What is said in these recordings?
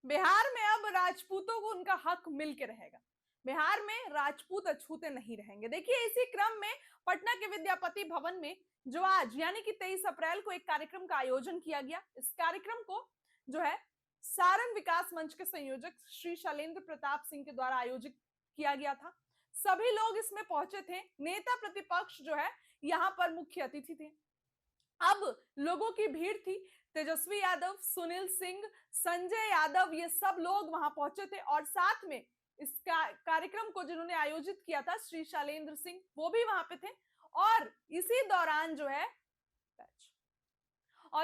बिहार में अब राजपूतों को उनका हक मिल के रहेगा। बिहार में राजपूत अछूते नहीं रहेंगे। देखिए, इसी क्रम में पटना के विद्यापति भवन में जो आज यानी कि 23 अप्रैल को एक कार्यक्रम का आयोजन किया गया। इस कार्यक्रम को जो है सारण विकास मंच के संयोजक श्री शैलेंद्र प्रताप सिंह के द्वारा आयोजित किया गया था। सभी लोग इसमें पहुंचे थे। नेता प्रतिपक्ष जो है यहाँ पर मुख्य अतिथि थे। अब लोगों की भीड़ थी। तेजस्वी यादव, सुनील सिंह, संजय यादव, ये सब लोग वहां पहुंचे थे और साथ में इस कार्यक्रम को जिन्होंने आयोजित किया था श्री शैलेंद्र सिंह, वो भी वहां पे थे। और इसी दौरान जो है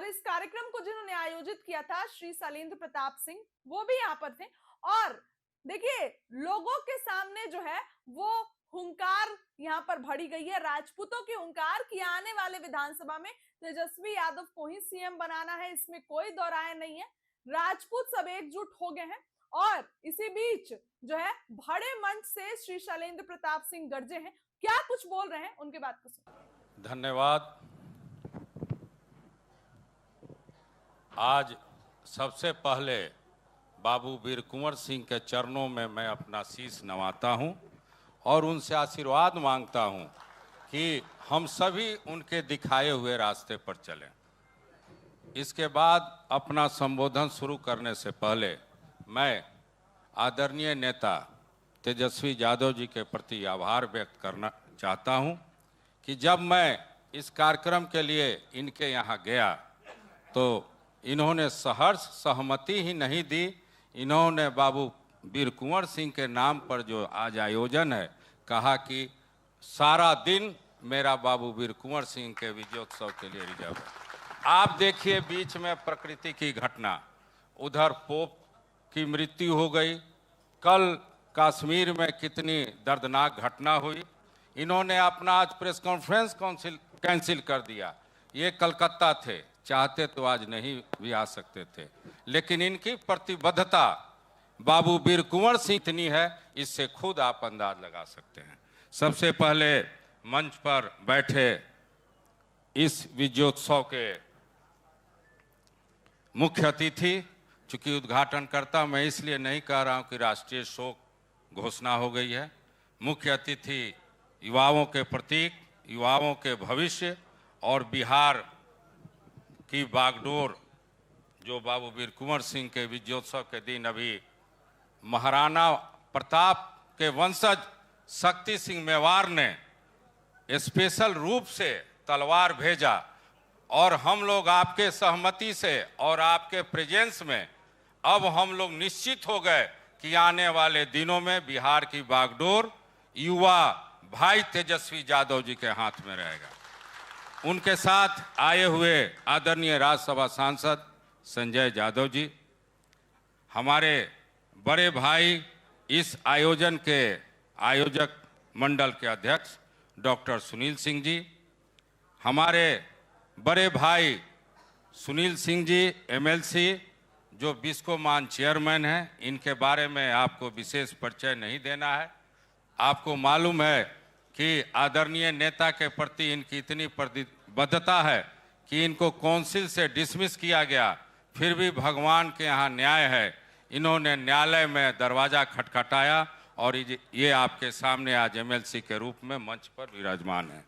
इस कार्यक्रम को जिन्होंने आयोजित किया था श्री शैलेंद्र प्रताप सिंह, वो भी यहां पर थे। और देखिए, लोगों के सामने जो है वो हुंकार यहां पर भरी गई है, राजपूतों की हुंकार कि आने वाले विधानसभा में तेजस्वी यादव को ही सीएम बनाना है। इसमें कोई दो राय नहीं है। राजपूत सब एकजुट हो गए हैं। और इसी बीच जो है बड़े मंच से श्री शैलेंद्र प्रताप सिंह गरजे हैं। क्या कुछ बोल रहे हैं, उनकी बात को सुनिए। धन्यवाद। आज सबसे पहले बाबू वीर कुंवर सिंह के चरणों में मैं अपना शीश नवाता हूं और उनसे आशीर्वाद मांगता हूं कि हम सभी उनके दिखाए हुए रास्ते पर चलें। इसके बाद अपना संबोधन शुरू करने से पहले मैं आदरणीय नेता तेजस्वी यादव जी के प्रति आभार व्यक्त करना चाहता हूं कि जब मैं इस कार्यक्रम के लिए इनके यहाँ गया तो इन्होंने सहर्ष सहमति ही नहीं दी। इन्होंने बाबू वीर कुंवर सिंह के नाम पर जो आज आयोजन है, कहा कि सारा दिन मेरा बाबू वीर कुंवर सिंह के विजयोत्सव के लिए रिजर्व है। आप देखिए, बीच में प्रकृति की घटना, उधर पोप की मृत्यु हो गई, कल कश्मीर में कितनी दर्दनाक घटना हुई। इन्होंने अपना आज प्रेस कॉन्फ्रेंस कैंसिल कर दिया। ये कलकत्ता थे, चाहते तो आज नहीं भी आ सकते थे, लेकिन इनकी प्रतिबद्धता बाबू वीर कुंवर सिंह इतनी है, इससे खुद आप अंदाज लगा सकते हैं। सबसे पहले मंच पर बैठे इस विजयोत्सव के मुख्य अतिथि, चूंकि उद्घाटनकर्ता मैं इसलिए नहीं कह रहा हूं कि राष्ट्रीय शोक घोषणा हो गई है। मुख्य अतिथि युवाओं के प्रतीक, युवाओं के भविष्य और बिहार की बागडोर जो बाबू वीर कुंवर सिंह के विजयोत्सव के दिन अभी महाराणा प्रताप के वंशज शक्ति सिंह मेवाड़ ने स्पेशल रूप से तलवार भेजा और हम लोग आपके सहमति से और आपके प्रेजेंस में अब हम लोग निश्चित हो गए कि आने वाले दिनों में बिहार की बागडोर युवा भाई तेजस्वी यादव जी के हाथ में रहेगा। उनके साथ आए हुए आदरणीय राज्यसभा सांसद संजय यादव जी, हमारे बड़े भाई, इस आयोजन के आयोजक मंडल के अध्यक्ष डॉक्टर सुनील सिंह जी, हमारे बड़े भाई सुनील सिंह जी एमएलसी जो बिस्कोमान चेयरमैन हैं। इनके बारे में आपको विशेष परिचय नहीं देना है। आपको मालूम है कि आदरणीय नेता के प्रति इनकी इतनी प्रतिबद्धता है कि इनको काउंसिल से डिसमिस किया गया, फिर भी भगवान के यहाँ न्याय है। इन्होंने न्यायालय में दरवाज़ा खटखटाया और ये आपके सामने आज एमएलसी के रूप में मंच पर विराजमान है।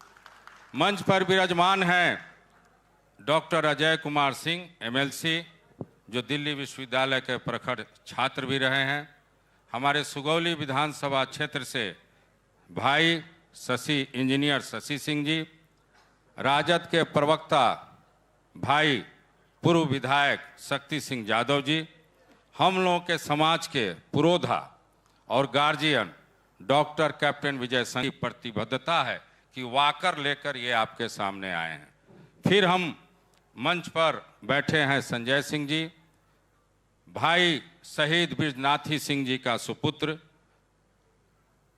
मंच पर विराजमान हैं डॉक्टर अजय कुमार सिंह एमएलसी, जो दिल्ली विश्वविद्यालय के प्रखर छात्र भी रहे हैं। हमारे सुगौली विधानसभा क्षेत्र से भाई शशि इंजीनियर शशि सिंह जी, राजद के प्रवक्ता भाई पूर्व विधायक शक्ति सिंह यादव जी, हम लोगों के समाज के पुरोधा और गार्जियन डॉक्टर कैप्टन विजय संघ की प्रतिबद्धता है कि वाकर लेकर ये आपके सामने आए हैं। फिर हम मंच पर बैठे हैं संजय सिंह जी, भाई शहीद बिरनाथी सिंह जी का सुपुत्र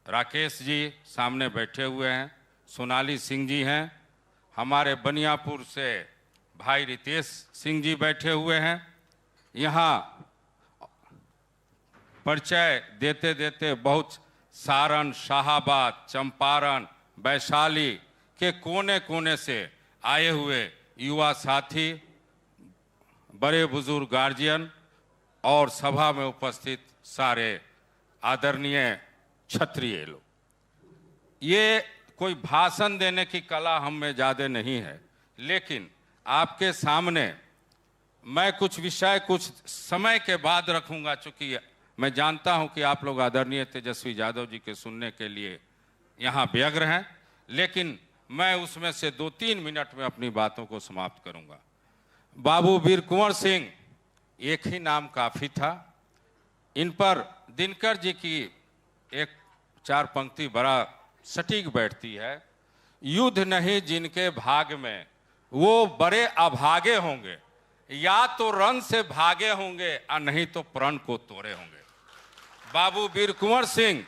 राकेश जी सामने बैठे हुए हैं, सोनाली सिंह जी हैं, हमारे बनियापुर से भाई रितेश सिंह जी बैठे हुए हैं। यहाँ परिचय देते देते बहुत सारण, शाहाबाद, चंपारण, वैशाली के कोने कोने से आए हुए युवा साथी, बड़े बुजुर्ग गार्जियन और सभा में उपस्थित सारे आदरणीय क्षत्रिय लोग, ये कोई भाषण देने की कला हम में ज़्यादा नहीं है, लेकिन आपके सामने मैं कुछ विषय कुछ समय के बाद रखूंगा, चूंकि मैं जानता हूं कि आप लोग आदरणीय तेजस्वी यादव जी के सुनने के लिए यहाँ व्यग्र हैं, लेकिन मैं उसमें से 2-3 मिनट में अपनी बातों को समाप्त करूंगा। बाबू वीर कुंवर सिंह, एक ही नाम काफ़ी था। इन पर दिनकर जी की एक 4 पंक्ति बड़ा सटीक बैठती है, युद्ध नहीं जिनके भाग में वो बड़े अभागे होंगे, या तो रण से भागे होंगे और नहीं तो प्रण को तोड़े होंगे। बाबू वीर कुंवर सिंह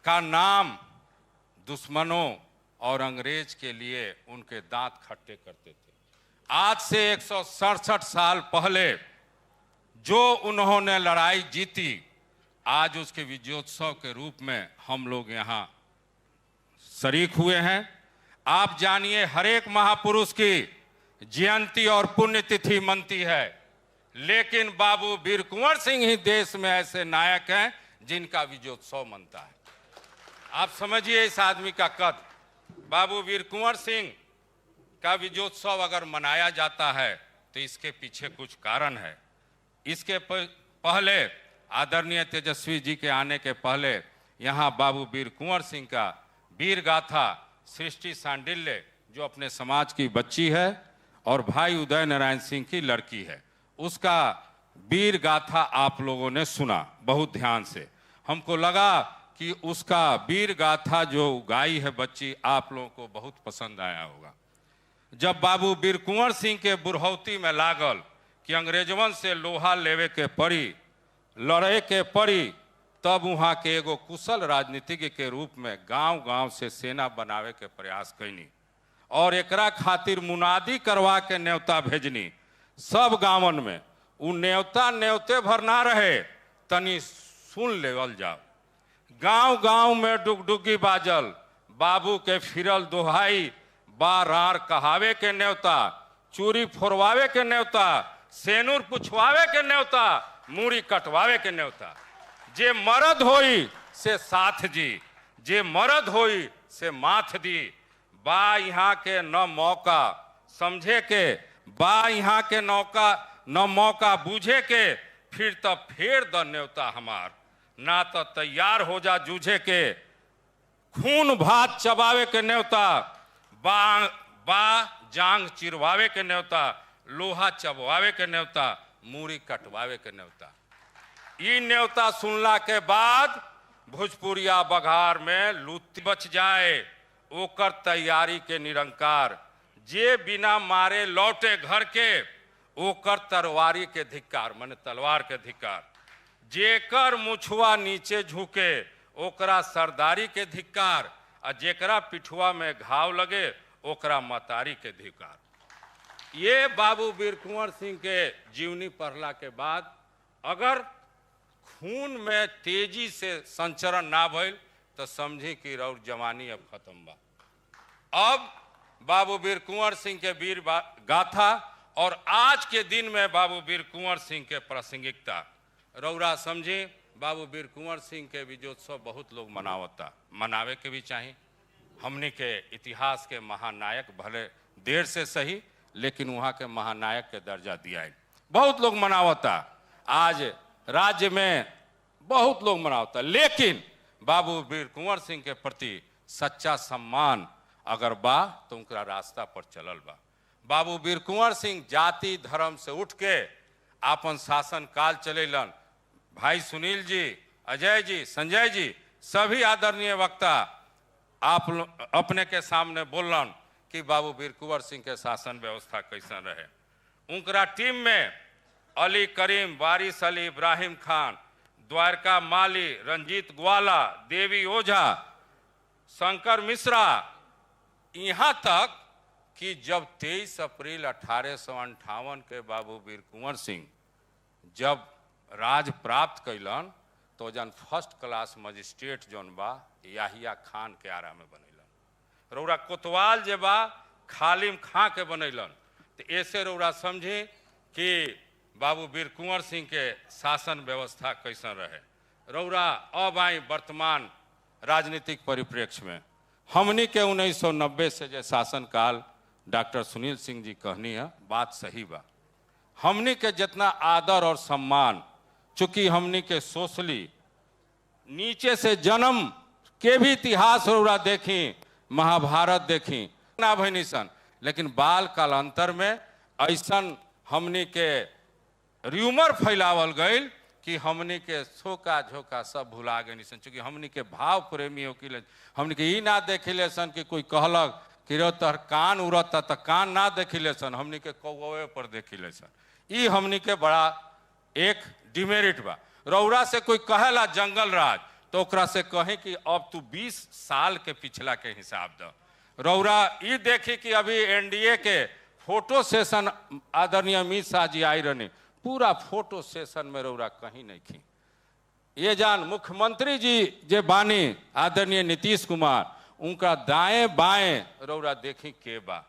का नाम दुश्मनों और अंग्रेज के लिए उनके दांत खट्टे करते थे। आज से 167 साल पहले जो उन्होंने लड़ाई जीती, आज उसके विजयोत्सव के रूप में हम लोग यहाँ शरीक हुए हैं। आप जानिए, हर एक महापुरुष की जयंती और पुण्यतिथि मनती है, लेकिन बाबू वीर कुंवर सिंह ही देश में ऐसे नायक हैं जिनका विजयोत्सव मनता है। आप समझिए इस आदमी का कद। बाबू वीर कुंवर सिंह का विजयोत्सव अगर मनाया जाता है तो इसके पीछे कुछ कारण है। इसके पहले आदरणीय तेजस्वी जी के आने के पहले यहाँ बाबू वीर कुंवर सिंह का वीर गाथा सृष्टि सांडिल्य, जो अपने समाज की बच्ची है और भाई उदय नारायण सिंह की लड़की है, उसका वीर गाथा आप लोगों ने सुना बहुत ध्यान से। हमको लगा कि उसका वीर गाथा जो गाई है बच्ची, आप लोगों को बहुत पसंद आया होगा। जब बाबू वीर कुंवर सिंह के बुढ़ौती में लागल कि अंग्रेजवन से लोहा लेवे के पड़ी, लड़े के पड़ी, तब वहाँ के एगो कुशल राजनीतिज्ञ के रूप में गांव-गांव से सेना बनावे के प्रयास कैनी और एकरा खातिर मुनादी करवा के न्योता भेजनी सब गांवन में। उ न्योता न्योते भर ना रहे, तनी सुन लेवल जाओ। गांव-गांव में डुगडुगी बाजल, बाबू के फिरल दोहाई, बारार कहावे के न्योता, चूरी फोरवावे के न्योता, सेनुर पुछवावे के न्योता, मूड़ी कटवावे के न्योता। जे मरद होई से साथ जी, जे मरद होई से माथ दी। बा यहाँ के न मौका समझे के, बा यहाँ के न मौका बूझे के, फिर तब फेर द न्योता हमार, ना तो तैयार हो जा जूझे के। खून भात चबावे के न्योता, बा जांग चिरवावे के न्योता, लोहा चबवावे के न्योता, मूड़ी कटवावे के न्योता। ई न्योता सुनला के बाद भोजपुरिया बघार में लूट बच जाए, ओकर तैयारी के निरंकार। जे बिना मारे लौटे घर के, ओकर तरवारी के धिक्कार, माने तलवार के धिक्कार। जेकर मुछुआ नीचे झुके, ओकरा सरदारी के धिक्कार, और जेकरा पिठुआ में घाव लगे, ओकरा मतारी के धिक्कार। ये बाबू वीर कुंवर सिंह के जीवनी पढ़ला के बाद अगर खून में तेजी से संचरण ना भइल तो समझी कि रौर जवानी अब खत्म बा। अब बाबू वीर कुंवर सिंह के वीर गाथा और आज के दिन में बाबू वीर कुंवर सिंह के प्रासंगिकता रौरा समझी। बाबू वीर कुंवर सिंह के विजयोत्सव बहुत लोग मनावता, मनावे के भी चाहिए। हमने के इतिहास के महानायक भले देर से सही, लेकिन वहाँ के महानायक के दर्जा दिया है। बहुत लोग मनावता, आज राज्य में बहुत लोग मनावता, लेकिन बाबू वीर कुंवर सिंह के प्रति सच्चा सम्मान अगर बा तो उनका रास्ता पर चलल बा। बाबू वीर कुंवर सिंह जाति धर्म से उठ के आपन शासन काल चलेलन। भाई सुनील जी, अजय जी, संजय जी, सभी आदरणीय वक्ता आप अपने के सामने बोलन कि बाबू वीर कुंवर सिंह के शासन व्यवस्था कैसा रहे। उनका टीम में अली करीम, वारिस अली, इब्राहिम खान, द्वारका माली, रंजीत ग्वाला, देवी ओझा, शंकर मिश्रा, यहाँ तक कि जब 23 अप्रैल 1858 के बाबू वीर कुंवर सिंह जब राज प्राप्त कैलन तो जन फर्स्ट क्लास मजिस्ट्रेट जौन बा याहिया खान के आरा में बनैलन। रौरा कोतवाल जे बा खालिम खां के बनैलन। तो ऐसे रौरा समझे कि बाबू वीर कुंवर सिंह के शासन व्यवस्था कैसन रहे। रौरा अब आई वर्तमान राजनीतिक परिप्रेक्ष्य में हमनी के 1990 से जो शासन काल डॉक्टर सुनील सिंह जी कहनी है, बात सही बा। हमनी के जितना आदर और सम्मान, चूंकि हमनी के सोशली नीचे से जन्म के भी इतिहास रौरा देखी, महाभारत देखी ना भैनी सन, लेकिन बाल कालांतर में ऐसन हमनी के र्यूमर फैलावल गई कि हमनी के सोका झोका सब भुला गए सन। चूंकि हमनी के भाव प्रेमी हो कि हमनी के ई ना देखिले सन कि कोई कहलक कि रो तोहर कान उड़ता तो कान ना देखिले सन, हमनी के कौवे पर देखिले सन। ई हमनी के बड़ा एक डिमेरिट बा। रौरा से कोई कहेला जंगल राज तो ओकरा से कहे कि अब तू 20 साल के पिछला के हिसाब द। रौरा ई देखी कि अभी एनडीए के फोटो सेशन आदरणीय अमित शाह जी आई रहने, पूरा फोटो सेशन में रौरा कहीं नहीं थी। ये जान मुख्यमंत्री जी जे बानी आदरणीय नीतीश कुमार, उनका दाएं बाएं रौरा देखी के बा।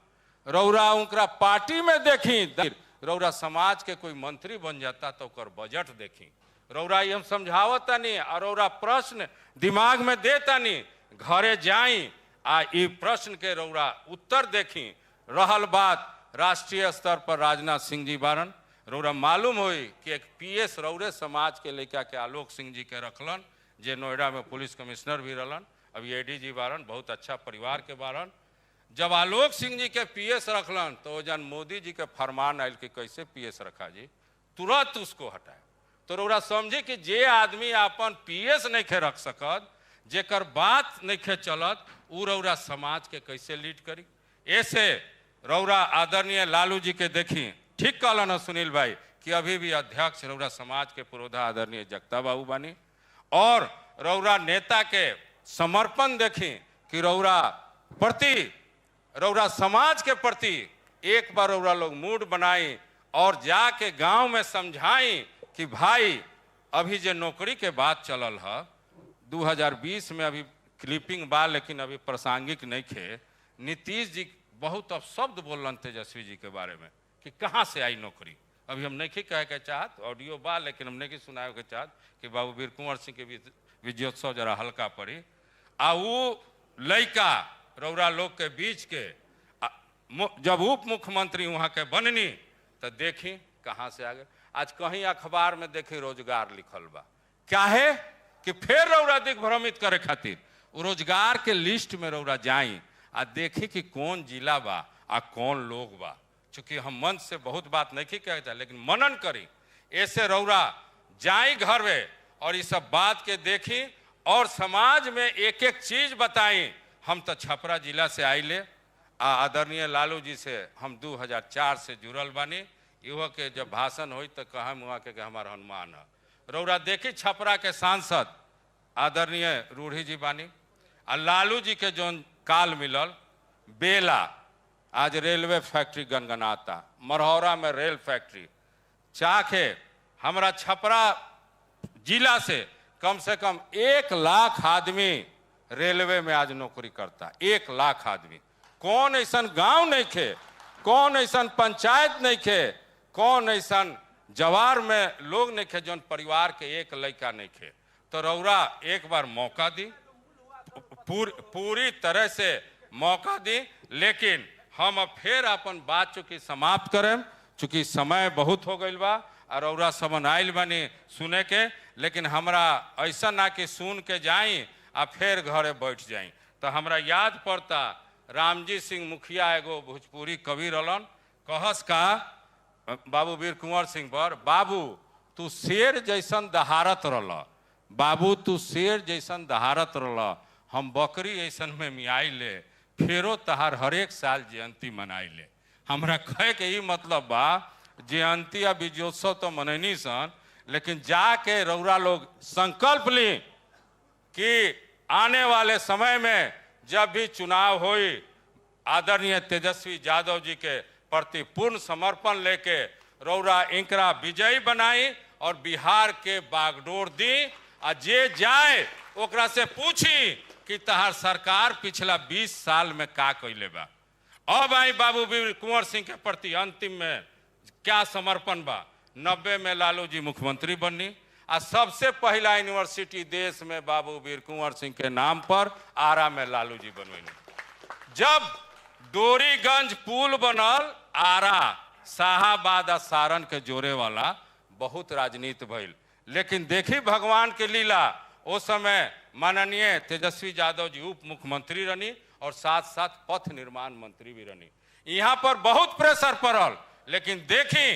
रौरा उनका पार्टी में देखी, रौरा समाज के कोई मंत्री बन जाता तो ओकर बजट देखी। रौरा ये हम समझावता नहीं और रौरा प्रश्न दिमाग में देता नहीं, घरे जाई आ ई प्रश्न के रौरा उत्तर देखी। रहल बात राष्ट्रीय स्तर पर राजनाथ सिंह जी बारन, रौरा मालूम हुई कि एक पीएस रौरे समाज के लड़का के आलोक सिंह जी के रखलन, जे नोएडा में पुलिस कमिश्नर भी रहलन, अभी एडीजी बारन, बहुत अच्छा परिवार के बारन। जब आलोक सिंह जी के पीएस रखलन तो जन मोदी जी के फरमान आयल कि कैसे पीएस रखा जी, तुरंत उसको हटाए। तो रौरा समझी कि जे आदमी अपन पीएस नहीं खे रख सकत, जेकर बात नहीं खे चलत, उ रौरा समाज के कैसे लीड करी। ऐसे रौरा आदरणीय लालू जी के देखी, ठीक कहलन सुनील भाई कि अभी भी अध्यक्ष रौरा समाज के पुरोधा आदरणीय जगता बाबू बानी। और रौरा नेता के समर्पण देखी कि रौरा प्रति, रौरा समाज के प्रति एक बार रौरा लोग मूड बनाई और जाके गांव में समझाई कि भाई अभी जो नौकरी के बात चलल है 2020 में, अभी क्लिपिंग बा लेकिन अभी प्रासंगिक नहीं थे। नीतीश जी बहुत अपशब्द बोलन तेजस्वी जी के बारे में कि कहाँ से आई नौकरी। अभी हम नहीं कहे के चाहत, ऑडियो बा लेकिन हम नहीं सुनाए के चाहत कि बाबू वीर कुंवर सिंह के विजयोत्सव जरा हल्का पड़ी। आ वो लड़का रौरा लोग के बीच के जब उप मुख्यमंत्री वहाँ के बननी तो देखी कहाँ से आ गए। आज कहीं अखबार में देखी रोजगार लिखल बा, क्या है कि फिर रौरा दिग्भ्रमित करे खातिर रोजगार के लिस्ट में रौरा जाई आ देखी कि कौन जिला बा आ कौन लोग बा। चूंकि हम मन से बहुत बात नहीं कहता लेकिन मनन करी, ऐसे रौरा जाई घर में और ये सब बात के देखी और समाज में एक एक चीज बताई। हम तो छपरा जिला से आइले, आदरणीय लालू जी से हम 2004 से जुड़ल बानी। इहो के जब भाषण हुई तो कहा हुआ के हमारा हनुमान है। रौरा देखी छपरा के सांसद आदरणीय रूढ़ी जी बानी आ लालू जी के जो काल मिलल बेला, आज रेलवे फैक्ट्री गनगनाता, मरहौरा में रेल फैक्ट्री चाखे। हमारा छपरा जिला से कम 1 लाख आदमी रेलवे में आज नौकरी करता, 1 लाख आदमी। कौन ऐसा गांव नहीं खे, कौन ऐसा पंचायत नहीं खे, कौन ऐसा जवार में लोग नहीं खे जौन परिवार के एक लड़का नहीं खे। तो रौरा एक बार मौका दी, पूरी तरह से मौका दी। लेकिन हम अब फिर अपन बात चूंकि समाप्त करें, चूंकि समय बहुत हो गई बा और रौरा समन आयल बनी सुने के, लेकिन हमरा ऐसा ना कि सुन के जाई आ फिर घरे बैठ जाई। तो हमरा याद पड़ता रामजी सिंह मुखिया एगो भोजपुरी कवि रहलन, कहस का बाबू वीर कुंवर सिंह पर, बाबू तू शेर जैसन दहाड़त रहल, बाबू तू शेर जैसन दहाड़त रहल, हम बकरी ऐसन में मियाई ले, फेरो तहार हरेक साल जयंती मनाई ले। हमरा कहे के ही मतलब बा जयंती या विजयोत्सव तो मनैनी सन, लेकिन जाके रौरा लोग संकल्प ली कि आने वाले समय में जब भी चुनाव होई आदरणीय तेजस्वी यादव जी के प्रति पूर्ण समर्पण लेके रौरा इनकरा विजयी बनाई और बिहार के बागडोर दी। आ जे जाए ओकरा से पूछी कि तहार सरकार पिछला 20 साल में का कैले बा। अब आई बाबू वीर कुंवर सिंह के प्रति अंतिम में क्या समर्पण बा। 90 में लालू जी मुख्यमंत्री बनी और सबसे पहला यूनिवर्सिटी देश में बाबू वीर कुंवर सिंह के नाम पर आरा में लालू जी बनवेनी। जब डोरीगंज पुल बनल आरा शाहाबाद और सारण के जोड़े वाला, बहुत राजनीति भइल। लेकिन देखी भगवान के लीला, उस समय माननीय तेजस्वी यादव जी उप मुख्यमंत्री रही और साथ साथ पथ निर्माण मंत्री भी रही। यहाँ पर बहुत प्रेशर पड़ल, लेकिन देखी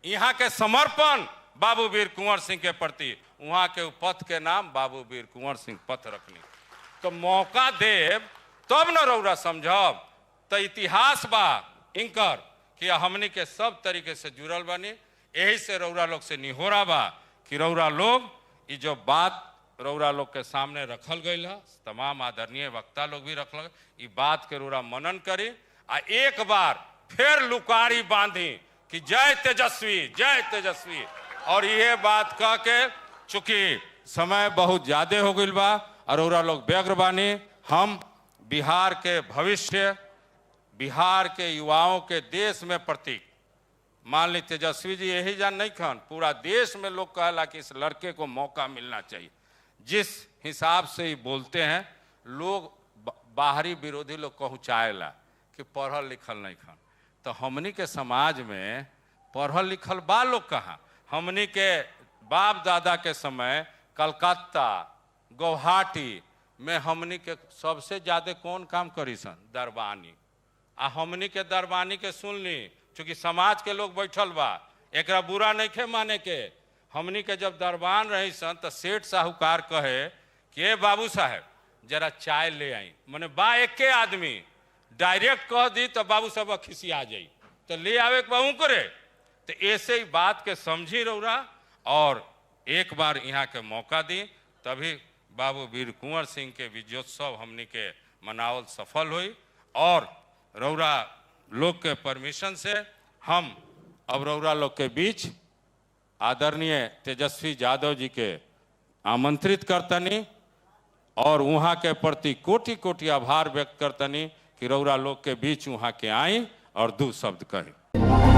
यहाँ के समर्पण बाबू वीर कुंवर सिंह के प्रति, वहाँ के पथ के नाम बाबू वीर कुंवर सिंह पथ रखनी। तो मौका देव तब न रौरा समझब, तो इतिहास बा इनकर कि हमनी के सब तरीके से जुड़ल बनी। यही से रौरा लोग से निहोरा बा कि रौरा लोग ये जो बात रौरा लोग के सामने रखल गई है, तमाम आदरणीय वक्ता लोग भी रखल, ये बात के रौरा मनन करी आ एक बार फिर लुकारी बांधी कि जय तेजस्वी, जय तेजस्वी। और ये बात कह के, चूंकि समय बहुत ज्यादा हो गई बा और रौरा लोग व्यग्र बानी, हम बिहार के भविष्य, बिहार के युवाओं के देश में प्रतीक, मान ली तेजस्वी जी यही जान नहीं खान, पूरा देश में लोग कहला कि इस लड़के को मौका मिलना चाहिए। जिस हिसाब से ही बोलते हैं लोग, बाहरी विरोधी लोग पहुँचाएला कि पढ़ल लिखल नहीं खान। तो हमनी के समाज में पढ़ल लिखल बा लोग कहाँ? हमनी के बाप दादा के समय कलकत्ता, गुवाहाटी में हमनी के सबसे ज्यादा कौन काम करी सन? दरबानी। आ हमनी के दरबानी के सुन ली, चूंकि समाज के लोग बैठल बा, एकरा बुरा नहीं खे माने के। हमनी के जब दरबान रही सन तो सेठ साहूकार कहे कि बाबू साहब जरा चाय ले आई, मने बा एक के आदमी डायरेक्ट कह दी तो बाबू साहब खिसिया जाई, तो ले आवे के करे। तो ऐसे ही बात के समझी रौरा और एक बार यहाँ के मौका दी, तभी बाबू वीर कुंवर सिंह के विजयोत्सव हमनी के मनावल सफल हुई। और रौरा लोग के परमिशन से हम अब रौरा लोग के बीच आदरणीय तेजस्वी यादव जी के आमंत्रित करतनी और वहाँ के प्रति कोटि कोटि आभार व्यक्त करतनी कि रौरा लोग के बीच वहाँ के आई और दो शब्द कही।